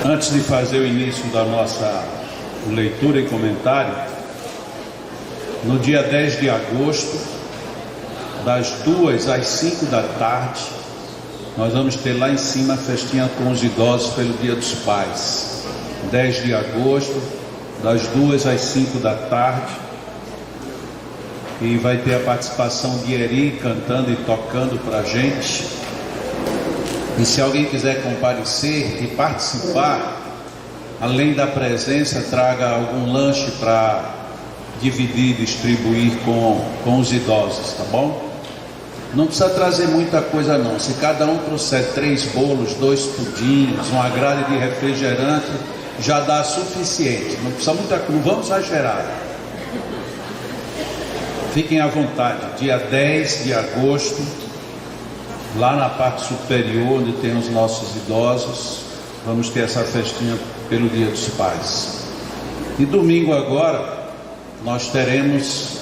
Antes de fazer o início da nossa leitura e comentário, no dia 10 de agosto, das 2 às 5 da tarde, nós vamos ter lá em cima a festinha com os idosos pelo Dia dos Pais. 10 de agosto, das 2 às 5 da tarde, e vai ter a participação de Eri cantando e tocando para a gente. E se alguém quiser comparecer e participar, além da presença, traga algum lanche para dividir, distribuir com os idosos, tá bom? Não precisa trazer muita coisa não. Se cada um trouxer 3 bolos, 2 pudins, uma grade de refrigerante, já dá suficiente. Não precisa muita coisa, não vamos exagerar. Fiquem à vontade. Dia 10 de agosto, lá na parte superior, onde tem os nossos idosos, vamos ter essa festinha pelo Dia dos Pais. E domingo agora, nós teremos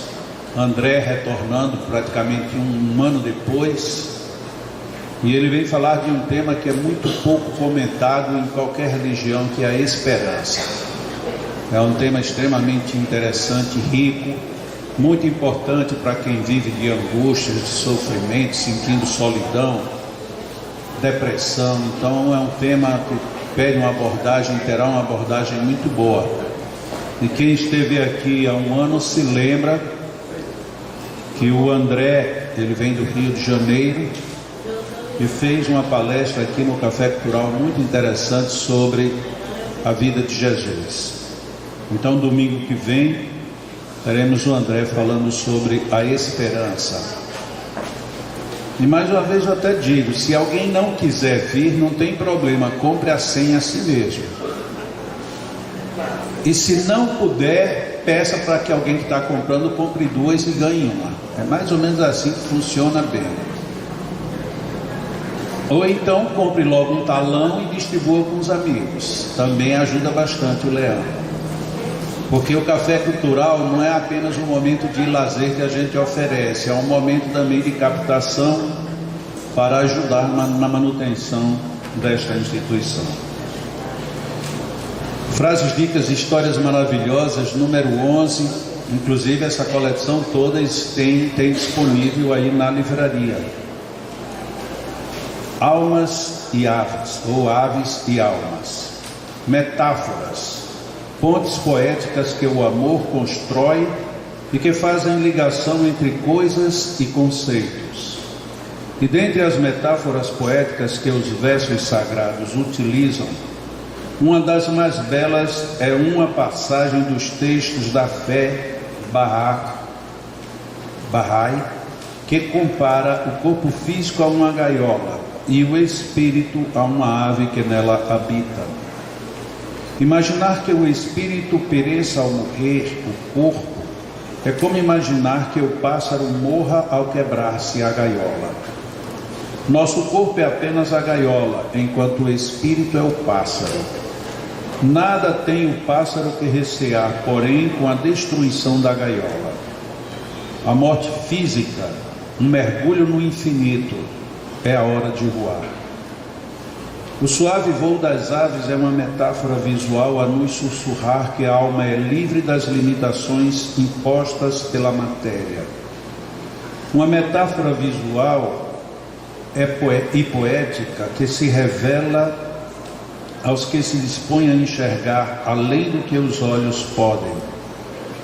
André retornando praticamente um ano depois, e ele vem falar de um tema que é muito pouco comentado em qualquer religião, que é a esperança. É um tema extremamente interessante, rico, muito importante para quem vive de angústias, de sofrimento, sentindo solidão, depressão. Então é um tema que pede uma abordagem, terá uma abordagem muito boa. E quem esteve aqui há um ano se lembra que o André, ele vem do Rio de Janeiro e fez uma palestra aqui no Café Cultural muito interessante sobre a vida de Jesus. Então domingo que vem teremos o André falando sobre a esperança. E mais uma vez eu até digo, se alguém não quiser vir, não tem problema, compre a senha a si mesmo. E se não puder, peça para que alguém que está comprando compre 2 e ganhe uma. É mais ou menos assim que funciona bem. Ou então compre logo um talão e distribua com os amigos. Também ajuda bastante o leão. Porque o Café Cultural não é apenas um momento de lazer que a gente oferece, é um momento também de captação para ajudar na manutenção desta instituição. Frases, dicas, histórias maravilhosas, número 11, inclusive essa coleção toda tem disponível aí na livraria. Almas e aves, ou aves e almas. Metáforas. Pontes poéticas que o amor constrói e que fazem ligação entre coisas e conceitos. E dentre as metáforas poéticas que os versos sagrados utilizam, uma das mais belas é uma passagem dos textos da fé Bahá'í, que compara o corpo físico a uma gaiola e o espírito a uma ave que nela habita. Imaginar que o espírito pereça ao morrer o corpo é como imaginar que o pássaro morra ao quebrar-se a gaiola. Nosso corpo é apenas a gaiola, enquanto o espírito é o pássaro. Nada tem o pássaro que recear, porém, com a destruição da gaiola. A morte física, um mergulho no infinito, é a hora de voar. O suave voo das aves é uma metáfora visual a nos sussurrar que a alma é livre das limitações impostas pela matéria. Uma metáfora visual e poética que se revela aos que se dispõem a enxergar além do que os olhos podem.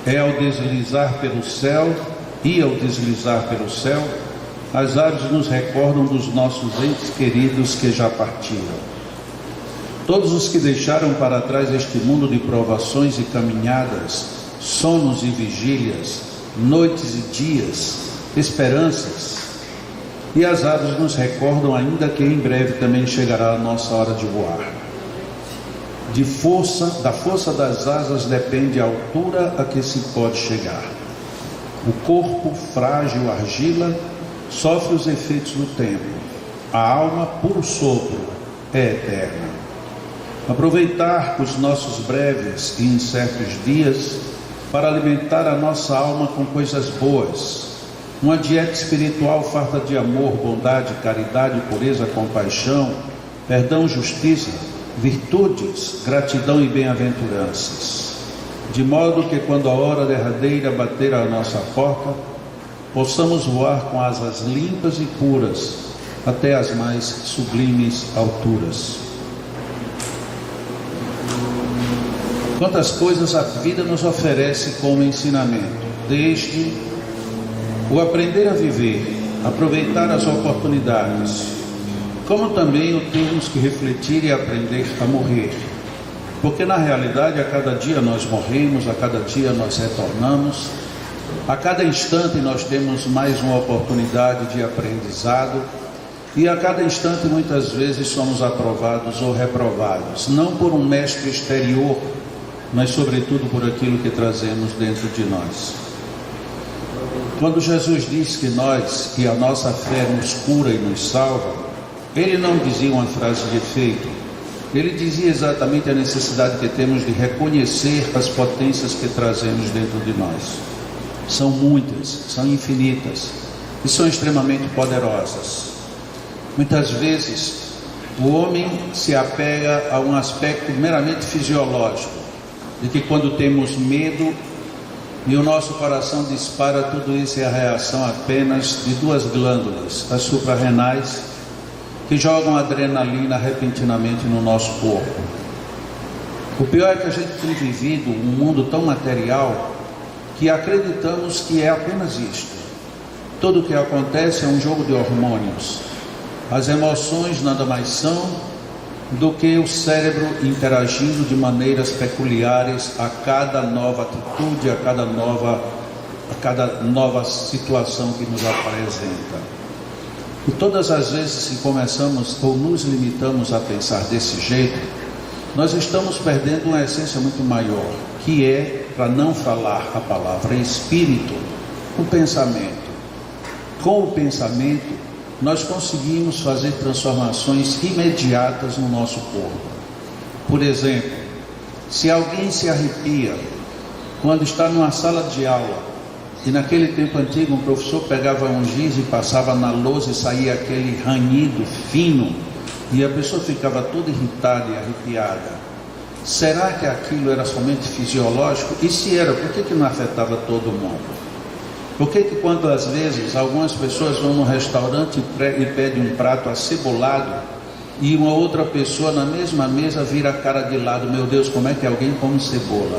É ao deslizar pelo céu, as aves nos recordam dos nossos entes queridos que já partiram. Todos os que deixaram para trás este mundo de provações e caminhadas, sonos e vigílias, noites e dias, esperanças. E as aves nos recordam ainda que em breve também chegará a nossa hora de voar. Da força das asas depende a altura a que se pode chegar. O corpo, frágil, argila, sofre os efeitos do tempo. A alma, puro sopro, é eterna. Aproveitar os nossos breves e incertos dias para alimentar a nossa alma com coisas boas. Uma dieta espiritual farta de amor, bondade, caridade, pureza, compaixão, perdão, justiça, virtudes, gratidão e bem-aventuranças, de modo que quando a hora derradeira bater à nossa porta, possamos voar com asas limpas e puras até as mais sublimes alturas. Quantas coisas a vida nos oferece como ensinamento, desde o aprender a viver, aproveitar as oportunidades, como também o termos que refletir e aprender a morrer. Porque na realidade a cada dia nós morremos, a cada dia nós retornamos, a cada instante nós temos mais uma oportunidade de aprendizado e a cada instante muitas vezes somos aprovados ou reprovados, não por um mestre exterior, mas sobretudo por aquilo que trazemos dentro de nós. Quando Jesus diz que a nossa fé nos cura e nos salva, ele não dizia uma frase de efeito, ele dizia exatamente a necessidade que temos de reconhecer as potências que trazemos dentro de nós. São muitas, são infinitas e são extremamente poderosas. Muitas vezes o homem se apega a um aspecto meramente fisiológico, de que quando temos medo e o nosso coração dispara, tudo isso é a reação apenas de duas glândulas, as suprarrenais, que jogam adrenalina repentinamente no nosso corpo. O pior é que a gente tem vivido um mundo tão material que acreditamos que é apenas isto. Tudo o que acontece é um jogo de hormônios. As emoções nada mais são do que o cérebro interagindo de maneiras peculiares a cada nova atitude, a cada nova situação que nos apresenta. E todas as vezes que começamos ou nos limitamos a pensar desse jeito, nós estamos perdendo uma essência muito maior, que é, para não falar a palavra espírito, o pensamento. Com o pensamento, nós conseguimos fazer transformações imediatas no nosso corpo. Por exemplo, se alguém se arrepia quando está numa sala de aula, e naquele tempo antigo um professor pegava um giz e passava na lousa e saía aquele ranhido fino, e a pessoa ficava toda irritada e arrepiada. Será que aquilo era somente fisiológico? E se era, por que não afetava todo mundo? Por que quantas vezes algumas pessoas vão no restaurante e pedem um prato acebolado e uma outra pessoa na mesma mesa vira a cara de lado? Meu Deus, como é que alguém come cebola?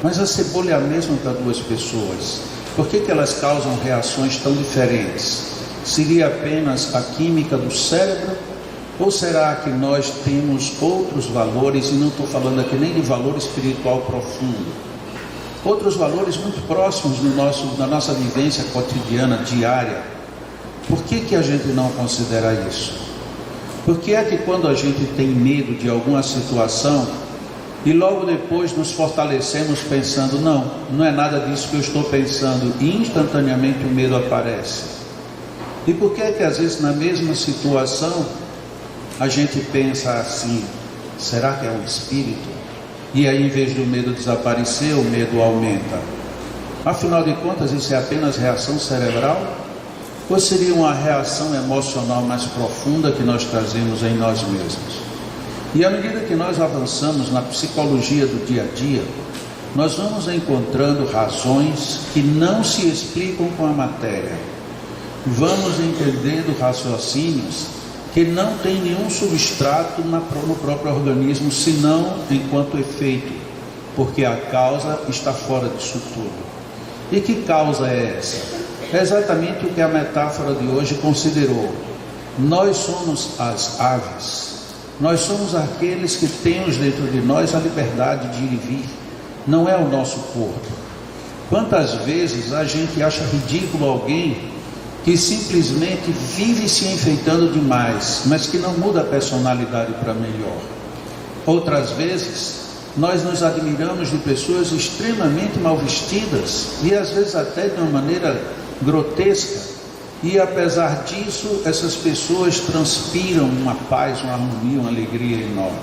Mas a cebola é a mesma para duas pessoas. Por que elas causam reações tão diferentes? Seria apenas a química do cérebro? Ou será que nós temos outros valores, e não estou falando aqui nem de valor espiritual profundo, outros valores muito próximos na nossa vivência cotidiana, diária? Por que a gente não considera isso? Por que é que quando a gente tem medo de alguma situação e logo depois nos fortalecemos pensando, não é nada disso que eu estou pensando, e instantaneamente o medo aparece? E por que é que às vezes na mesma situação a gente pensa assim, será que é um espírito? E aí, em vez do medo desaparecer, o medo aumenta. Afinal de contas, isso é apenas reação cerebral? Ou seria uma reação emocional mais profunda que nós trazemos em nós mesmos? E à medida que nós avançamos na psicologia do dia a dia, nós vamos encontrando razões que não se explicam com a matéria. Vamos entendendo raciocínios que não tem nenhum substrato no próprio organismo, senão enquanto efeito, porque a causa está fora disso tudo. E que causa é essa? É exatamente o que a metáfora de hoje considerou. Nós somos as aves, nós somos aqueles que temos dentro de nós a liberdade de ir e vir, não é o nosso corpo. Quantas vezes a gente acha ridículo alguém que simplesmente vive se enfeitando demais, mas que não muda a personalidade para melhor. Outras vezes, nós nos admiramos de pessoas extremamente mal vestidas, e às vezes até de uma maneira grotesca, e apesar disso, essas pessoas transpiram uma paz, uma harmonia, uma alegria enorme.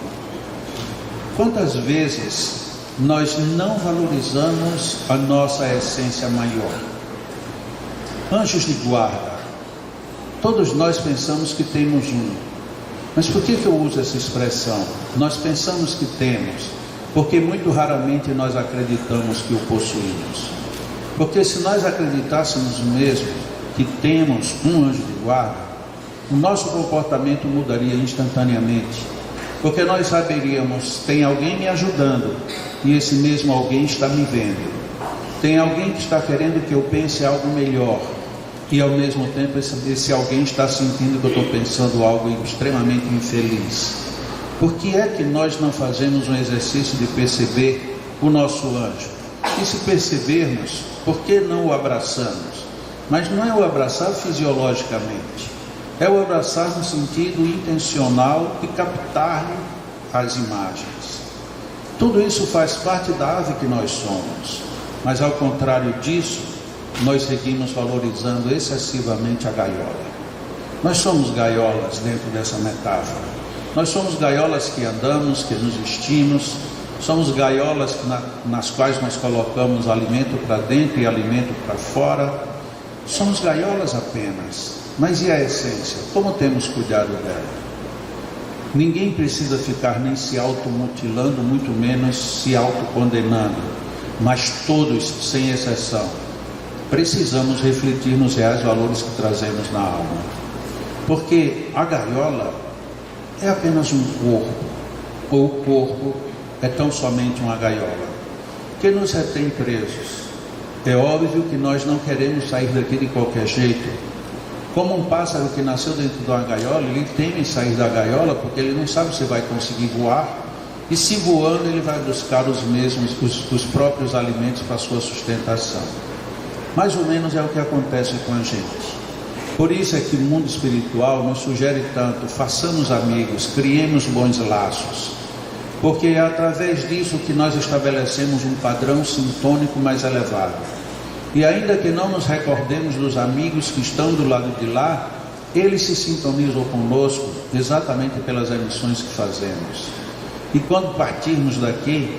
Quantas vezes nós não valorizamos a nossa essência maior? Anjos de guarda, todos nós pensamos que temos um, Mas por que eu uso essa expressão? Nós pensamos que temos, porque muito raramente nós acreditamos que o possuímos. Porque se nós acreditássemos mesmo que temos um anjo de guarda, o nosso comportamento mudaria instantaneamente. Porque nós saberíamos, tem alguém me ajudando, e esse mesmo alguém está me vendo. Tem alguém que está querendo que eu pense algo melhor, e ao mesmo tempo esse alguém está sentindo que eu estou pensando algo extremamente infeliz. Por que é que nós não fazemos um exercício de perceber o nosso anjo? E se percebermos, por que não o abraçamos? Mas não é o abraçar fisiologicamente, é o abraçar no sentido intencional de captar as imagens. Tudo isso faz parte da ave que nós somos, mas ao contrário disso, nós seguimos valorizando excessivamente a gaiola. Nós somos gaiolas dentro dessa metáfora. Nós somos gaiolas que andamos, que nos vestimos, somos gaiolas nas quais nós colocamos alimento para dentro e alimento para fora. Somos gaiolas apenas. Mas e a essência? Como temos cuidado dela? Ninguém precisa ficar nem se automutilando, muito menos se autocondenando. Mas todos, sem exceção, precisamos refletir nos reais valores que trazemos na alma. Porque a gaiola é apenas um corpo, ou o corpo é tão somente uma gaiola, que nos retém presos. É óbvio que nós não queremos sair daqui de qualquer jeito. Como um pássaro que nasceu dentro de uma gaiola, ele teme sair da gaiola porque ele não sabe se vai conseguir voar, e se voando ele vai buscar os próprios alimentos para a sua sustentação. Mais ou menos é o que acontece com a gente. Por isso é que o mundo espiritual nos sugere tanto: façamos amigos, criemos bons laços, porque é através disso que nós estabelecemos um padrão sintônico mais elevado. E ainda que não nos recordemos dos amigos que estão do lado de lá, eles se sintonizam conosco exatamente pelas emissões que fazemos. E quando partirmos daqui,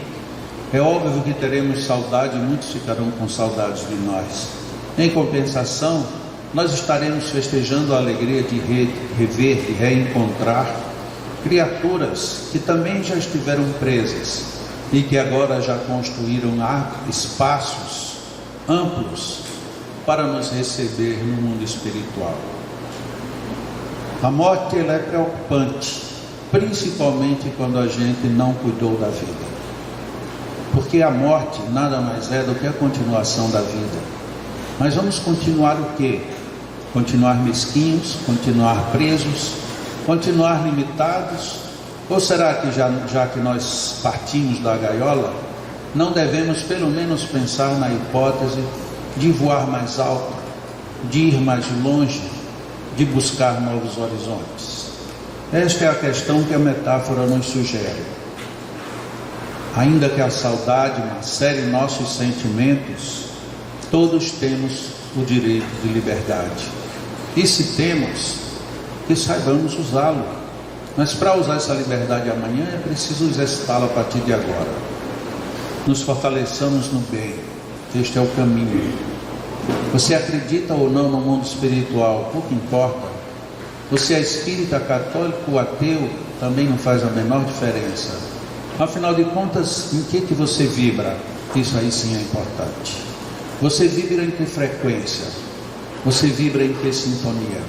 é óbvio que teremos saudade, e muitos ficarão com saudades de nós. Em compensação, nós estaremos festejando a alegria de rever, de reencontrar criaturas que também já estiveram presas e que agora já construíram espaços amplos para nos receber no mundo espiritual. A morte, ela é preocupante, principalmente quando a gente não cuidou da vida. Porque a morte nada mais é do que a continuação da vida. Mas vamos continuar o quê? Continuar mesquinhos, continuar presos, continuar limitados? Ou será que já que nós partimos da gaiola, não devemos pelo menos pensar na hipótese de voar mais alto, de ir mais longe, de buscar novos horizontes? Esta é a questão que a metáfora nos sugere. Ainda que a saudade macere nossos sentimentos, todos temos o direito de liberdade. E se temos, que saibamos usá-lo. Mas para usar essa liberdade amanhã é preciso exercitá-la a partir de agora. Nos fortaleçamos no bem. Este é o caminho. Você acredita ou não no mundo espiritual? Pouco importa. Você é espírita, católico ou ateu, também não faz a menor diferença. Afinal de contas, em que você vibra? Isso aí sim é importante. Você vibra em que frequência? Você vibra em que sintonia?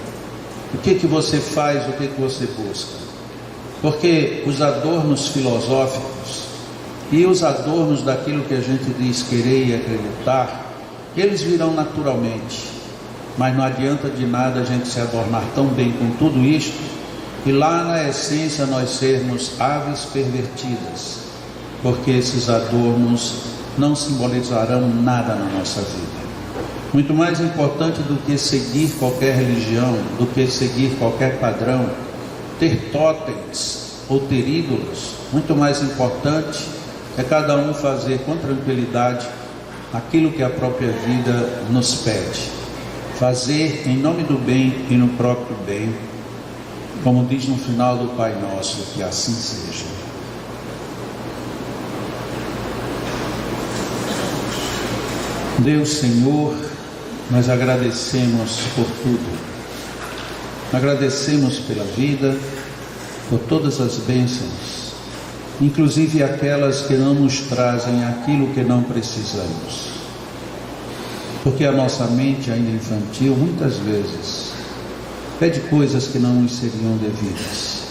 O que você faz, o que você busca? Porque os adornos filosóficos e os adornos daquilo que a gente diz querer e acreditar, eles virão naturalmente. Mas não adianta de nada a gente se adornar tão bem com tudo isto e lá na essência nós sermos aves pervertidas, porque esses adornos não simbolizarão nada na nossa vida. Muito mais importante do que seguir qualquer religião, do que seguir qualquer padrão, ter totens ou ter ídolos, muito mais importante é cada um fazer com tranquilidade aquilo que a própria vida nos pede. Fazer em nome do bem e no próprio bem, como diz no final do Pai Nosso, que assim seja. Deus Senhor, nós agradecemos por tudo. Agradecemos pela vida, por todas as bênçãos, inclusive aquelas que não nos trazem aquilo que não precisamos. Porque a nossa mente, ainda infantil, muitas vezes pede coisas que não nos seriam devidas,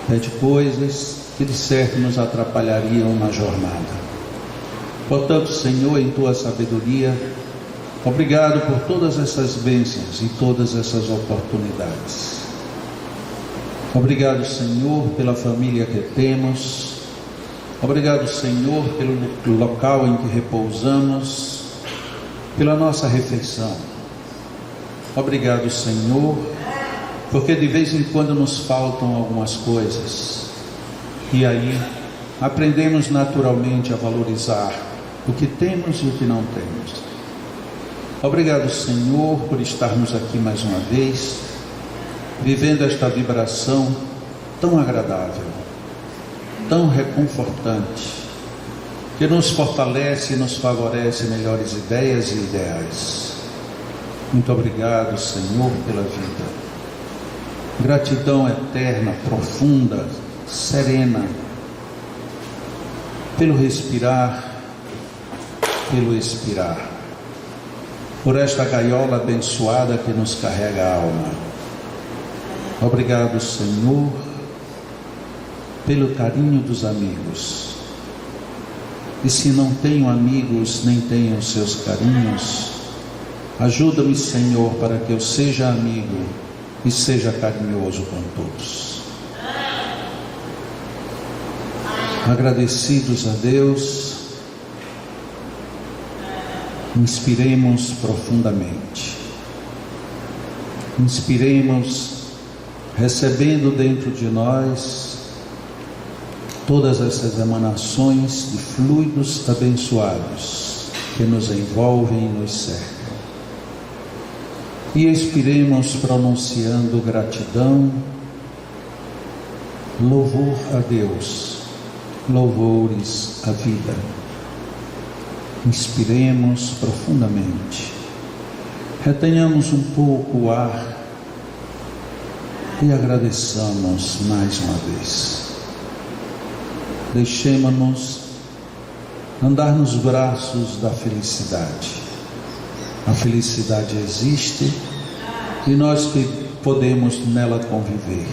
pede coisas que de certo nos atrapalhariam na jornada. Portanto, Senhor, em Tua sabedoria, obrigado por todas essas bênçãos e todas essas oportunidades. Obrigado, Senhor, pela família que temos. Obrigado, Senhor, pelo local em que repousamos, pela nossa refeição. Obrigado, Senhor, porque de vez em quando nos faltam algumas coisas. E aí aprendemos naturalmente a valorizar o que temos e o que não temos. Obrigado, Senhor, por estarmos aqui mais uma vez, vivendo esta vibração tão agradável, tão reconfortante, que nos fortalece e nos favorece melhores ideias e ideais. Muito obrigado, Senhor, pela vida. Gratidão eterna, profunda, serena, pelo respirar, pelo expirar, por esta gaiola abençoada que nos carrega a alma. Obrigado, Senhor, pelo carinho dos amigos. E se não tenho amigos, nem tenho os seus carinhos, ajuda-me, Senhor, para que eu seja amigo e seja carinhoso com todos. Agradecidos a Deus, inspiremos profundamente. Inspiremos, recebendo dentro de nós todas essas emanações de fluidos abençoados que nos envolvem e nos cercam. E expiremos pronunciando gratidão, louvor a Deus, louvores à vida. Inspiremos profundamente, retenhamos um pouco o ar e agradeçamos mais uma vez. Deixemos-nos andar nos braços da felicidade. A felicidade existe e nós que podemos nela conviver.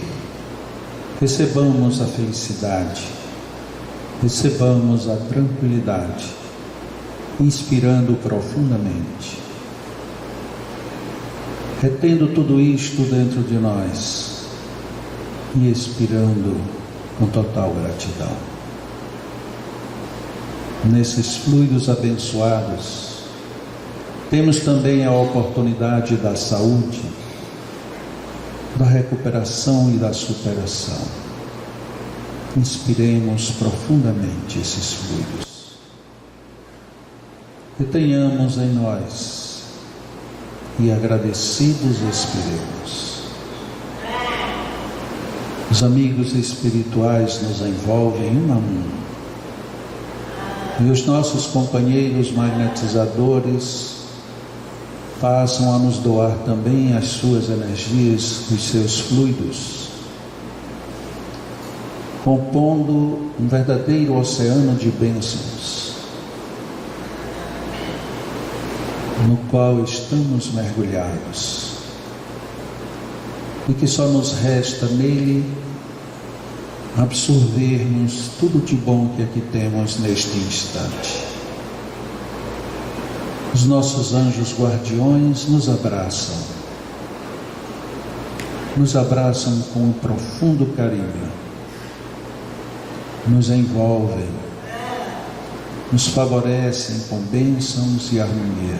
Recebamos a felicidade, recebamos a tranquilidade, inspirando profundamente, retendo tudo isto dentro de nós e expirando com total gratidão. Nesses fluidos abençoados, temos também a oportunidade da saúde, da recuperação e da superação. Inspiremos profundamente esses fluidos. Retenhamos em nós e agradecidos expiremos. Os amigos espirituais nos envolvem um a um. E os nossos companheiros magnetizadores passam a nos doar também as suas energias, os seus fluidos, compondo um verdadeiro oceano de bênçãos, no qual estamos mergulhados, e que só nos resta nele absorvermos tudo de bom que aqui temos neste instante. Os nossos anjos guardiões nos abraçam com um profundo carinho, nos envolvem, nos favorecem com bênçãos e harmonia.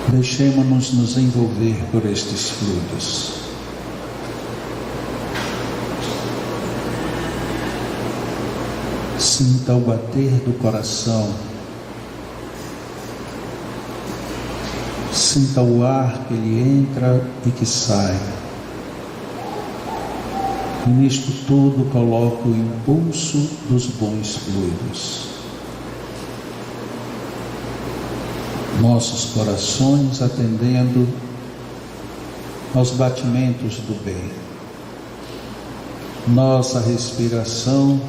Deixemos-nos nos envolver por estes fluidos. Sinta o bater do coração. Sinta o ar que ele entra e que sai. E nisto tudo coloque o impulso dos bons fluidos. Nossos corações atendendo aos batimentos do bem. Nossa respiração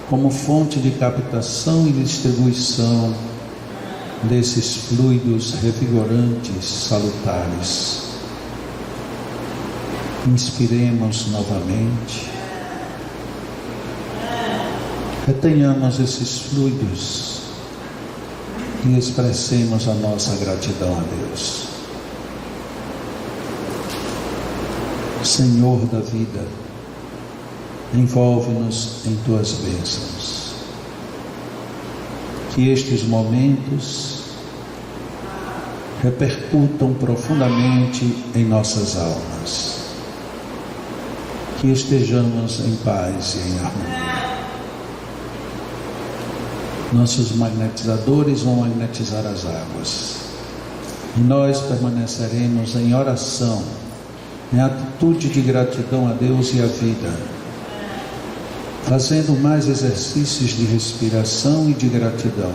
como fonte de captação e distribuição desses fluidos revigorantes, salutares. Inspiremos novamente. Retenhamos esses fluidos e expressemos a nossa gratidão a Deus. Senhor da vida, envolve-nos em tuas bênçãos. Que estes momentos repercutam profundamente em nossas almas. Que estejamos em paz e em harmonia. Nossos magnetizadores vão magnetizar as águas. E nós permaneceremos em oração, em atitude de gratidão a Deus e à vida, fazendo mais exercícios de respiração e de gratidão,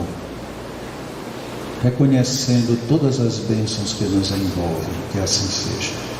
reconhecendo todas as bênçãos que nos envolvem. Que assim seja.